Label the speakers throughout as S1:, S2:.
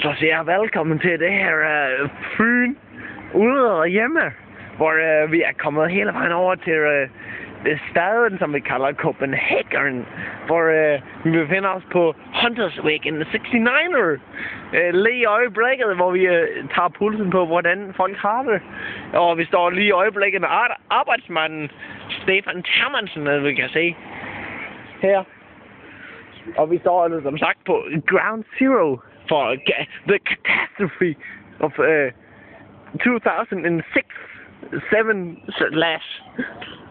S1: Så siger jeg velkommen til det her Fyn ude og hjemme, hvor vi er kommet hele vejen over til staden, som vi kalder Copenhagen, hvor vi befinder os på Hunters Weekend 69'er. Lige i øjeblikket, hvor vi tager pulsen på, hvordan folk har det. Og vi står lige i øjeblikket med arbejdsmanden Stefan Termansen, vi kan se her. Og vi står som sagt på Ground Zero for the catastrophe of 2006. 7/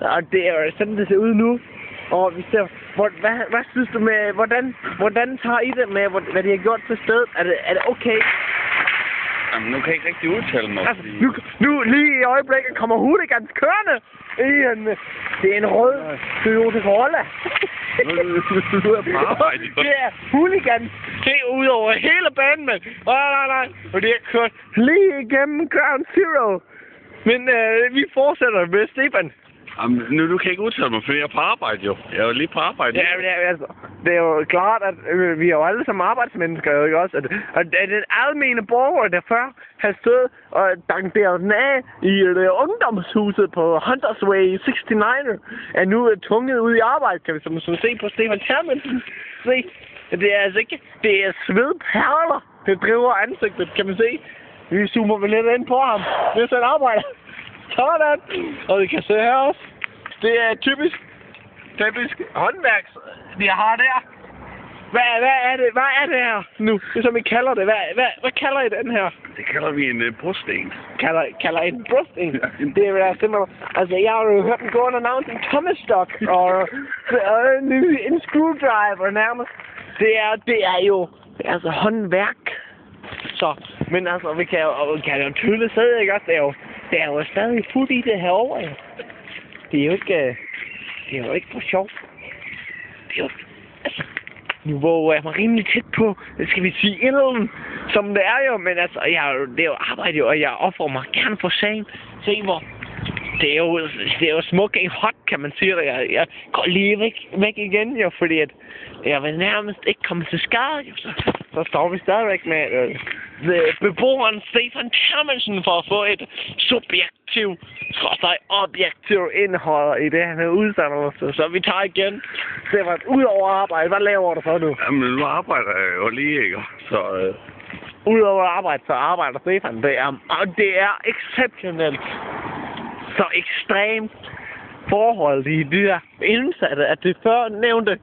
S1: og det er sådan, det ser ud nu. Og vi ser, hvad synes du med, hvordan tager I det med, hvad de har gjort til stedet? Er det okay?
S2: Jamen, nu kan jeg ikke rigtig udtale mig.
S1: Altså, nu lige i øjeblikket kommer hooligans kørende i det er en rød Toyota Corolla.
S2: Nu er på arbejde.
S1: Det er hooligans. Det er ud over hele banen, mand. Nej. Og det er kørt lige igennem Ground Zero. Men vi fortsætter med Stefan.
S2: Jamen, nu kan jeg ikke udtale mig, fordi jeg er på arbejde jo. Jeg er jo lige på arbejde.
S1: Ja, altså, det er jo klart, at vi er jo alle som arbejdsmennesker, jo ikke også? At den almene borger, der før har stået og dankeret den af i ungdomshuset på Hunters Way 69, er nu tvunget ud i arbejde, kan vi som se på Stefan Termansen. Se, det er altså ikke, det er svedperler, det driver ansigtet, kan man se. Vi zoomer vel lidt ind på ham, hvis han arbejder. Sådan. Og vi kan se her også. Det er typisk håndværks, de har der. Hvad er det her nu? Det som I kalder det. Hvad kalder I den her?
S2: Det kalder vi en brosten.
S1: Kalder I en brosten? Det er simpelthen... Altså, jeg har jo hørt den gå under navnet en Thomas Stock og en screwdriver nærmest. Det er jo altså håndværk. Så, men altså, vi kan jo tydeligt se, ikke også? Det er jo stadig fuldt i det herovre, jo. Det er jo ikke for sjov. Det er jo, altså, nu hvor jeg var rimelig tæt på, skal vi sige, ilden, som det er jo, men altså, det er jo arbejde jo, og jeg offrer mig gerne for sagen. Se hvor, det er jo smoking hot, kan man sige det. Jeg går lige væk igen, jo, fordi at jeg vil nærmest ikke komme til skade, jo, så står vi stadigvæk med beboeren Stefan Termansen for at få et objektivt indhold i det, han er udsat. Så vi tager igen. Stefan, ud over arbejde, hvad laver du så nu?
S2: Jamen, nu arbejder jeg jo lige, ikke? Så
S1: Udover arbejde, så arbejder Stefan. Det er exceptionelt. Så ekstremt forhold i de der indsatte, at det før nævnte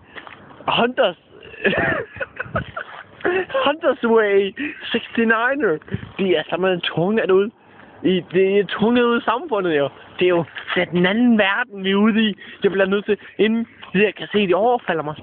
S1: Hunters Way 69'er, de er simpelthen tvunget ud. Det er tvunget ud i samfundet, jo. Det er jo den anden verden, vi er ude i. Jeg bliver nødt til, inden jeg kan se, de overfalder mig.